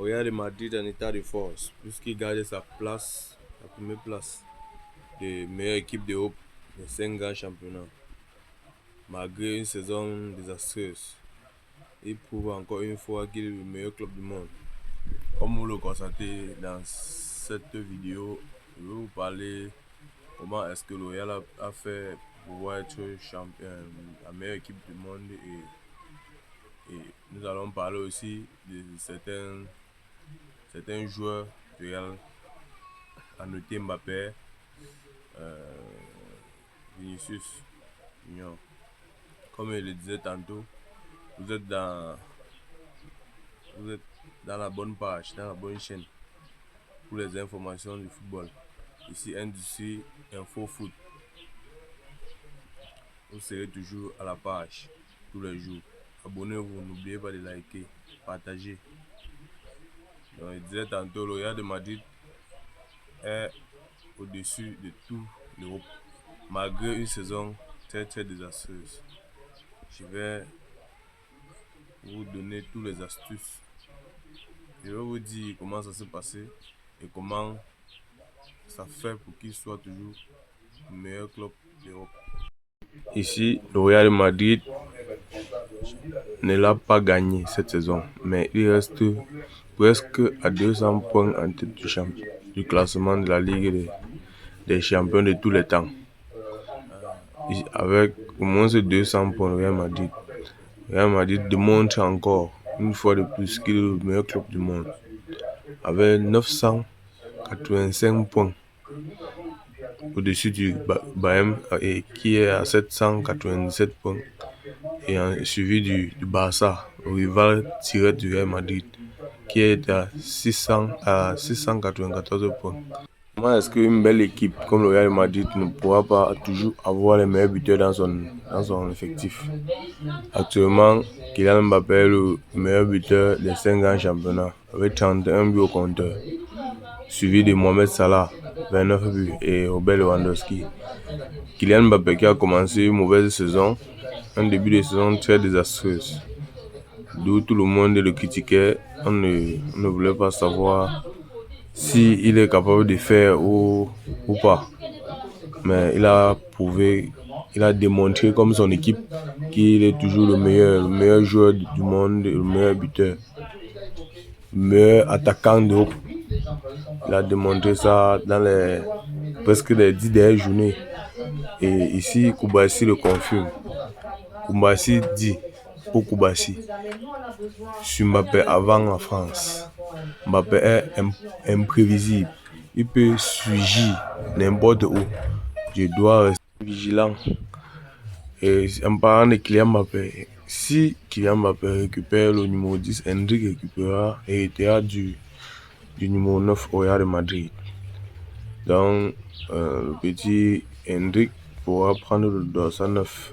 Real de Madrid en état de force, puisqu'il garde sa place, la première place de meilleure équipe d'Europe des 5 grands championnats. Malgré une saison désastreuse, il prouve encore une fois qu'il est le meilleur club du monde. Comme vous le constatez dans cette vidéo, je vais vous parler comment est-ce que le Real a fait pour pouvoir être la meilleure équipe du monde et nous allons parler aussi de certains joueurs du Real, à noter Mbappé, Vinicius Junior. Comme je le disais tantôt, vous êtes dans la bonne page, dans la bonne chaîne pour les informations du football. Ici, Industrie Info Foot. Vous serez toujours à la page tous les jours. Abonnez-vous, n'oubliez pas de liker, partager. Donc, je disais tantôt, le Real de Madrid est au-dessus de tout l'Europe, malgré une saison très très désastreuse. Je vais vous donner toutes les astuces. Je vais vous dire comment ça s'est passé et comment ça fait pour qu'il soit toujours le meilleur club d'Europe. Ici, le Real Madrid ne l'a pas gagné cette saison, mais il reste presque à 200 points en tête du classement de la Ligue des champions de tous les temps. Avec au moins 200 points, le Real Madrid démontre encore une fois de plus qu'il est le meilleur club du monde. Avec 985 points au-dessus du Bayern qui est à 797 points et suivi du Barça, le rival direct du Real Madrid qui est à 694 points. Comment est-ce qu'une belle équipe comme le Real Madrid ne pourra pas toujours avoir les meilleurs buteurs dans son effectif? Actuellement, Kylian Mbappé est le meilleur buteur des 5 grands championnats avec 31 buts au compteur, suivi de Mohamed Salah, 29 buts, et Robert Lewandowski. Kylian Mbappé qui a commencé une mauvaise saison, un début de saison très désastreuse, d'où tout le monde le critiquait. On ne voulait pas savoir s'il est capable de faire ou pas. Mais il a prouvé, il a démontré comme son équipe qu'il est toujours le meilleur joueur du monde, le meilleur buteur, le meilleur attaquant d'Europe. Il a démontré ça dans presque les 10 dernières journées. Et ici, Koubassi le confirme. Koubassi dit pour Koubassi, sur Mbappé avant la France. Mbappé est imprévisible. Il peut surgir n'importe où. Je dois rester vigilant. Et en parlant de Kylian Mbappé, si Kylian Mbappé récupère le numéro 10, Hendrik récupérera et héritera du numéro 9 au Real de Madrid. Donc, le petit Hendrik pourra prendre le dossard 9,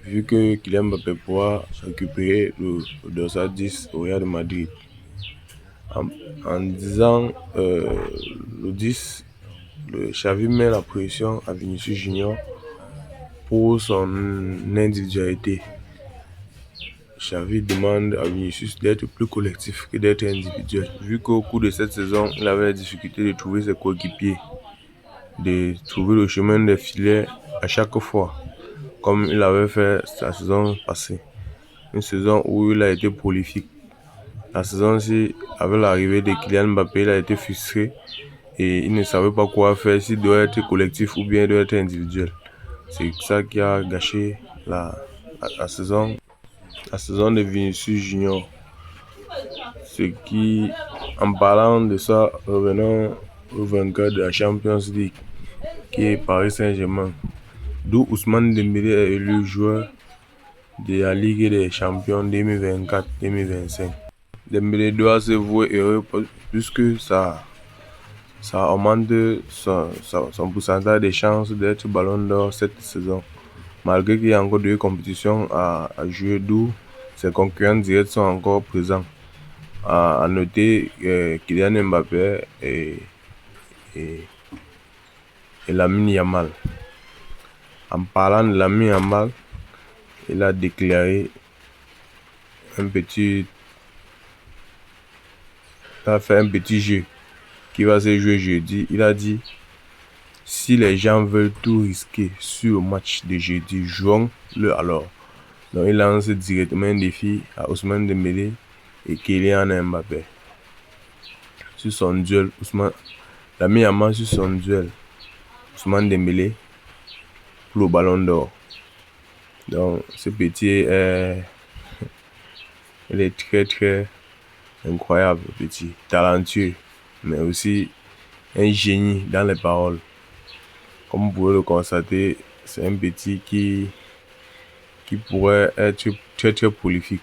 vu que Kylian Mbappé pourra récupérer le dossard 10 au Real de Madrid. En disant le 10, le Xavi met la pression à Vinicius Junior pour son individualité. Xavi demande à Vinicius d'être plus collectif que d'être individuel, vu qu'au cours de cette saison, il avait la difficulté de trouver ses coéquipiers, de trouver le chemin des filets à chaque fois, comme il avait fait la saison passée. Une saison où il a été prolifique. La saison-ci, avec l'arrivée de Kylian Mbappé, il a été frustré et il ne savait pas quoi faire, s'il doit être collectif ou bien il doit être individuel. C'est ça qui a gâché la saison de Vinicius Junior. En parlant de ça, revenons au vainqueur de la Champions League, qui est Paris Saint-Germain, d'où Ousmane Dembélé est élu joueur de la Ligue des Champions 2024-2025. Dembélé doit se vouer heureux puisque ça augmente son pourcentage de chances d'être Ballon d'Or cette saison, malgré qu'il y a encore 2 compétitions à jouer, d'où ses concurrents directs sont encore présents. À noter Kylian Mbappé et Lamine Yamal. En parlant de Lamine Yamal, il a déclaré un petit a fait un petit jeu qui va se jouer jeudi. Il a dit, si les gens veulent tout risquer sur le match de jeudi, jouons-le alors. Donc il lance directement un défi à Ousmane Dembélé et Kylian Mbappé. Sur son duel, l'a mis en main sur son duel, Ousmane Dembélé, pour le ballon d'or. Donc ce petit il est très très incroyable, petit, talentueux, mais aussi un génie dans les paroles. Comme vous pouvez le constater, c'est un petit qui pourrait être très très prolifique.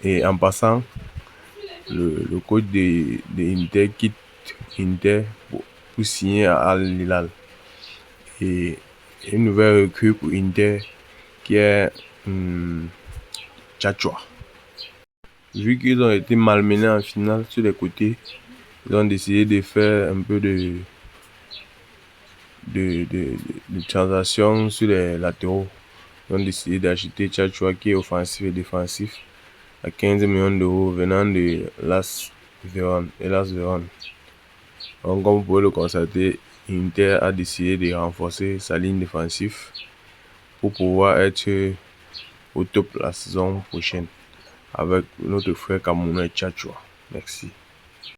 Et en passant, le coach de Inter quitte Inter pour signer à Al Hilal. Et une nouvelle recrue pour Inter qui est Tchatchoua. Vu qu'ils ont été malmenés en finale sur les côtés, ils ont décidé de faire un peu de transactions sur les latéraux. Ils ont décidé d'acheter Tchatchoua qui est offensif et défensif à 15 millions d'euros venant de Las Vérone. Donc, comme vous pouvez le constater, Inter a décidé de renforcer sa ligne défensive pour pouvoir être au top la saison prochaine avec notre frère camerounais Tchatchoua. Merci.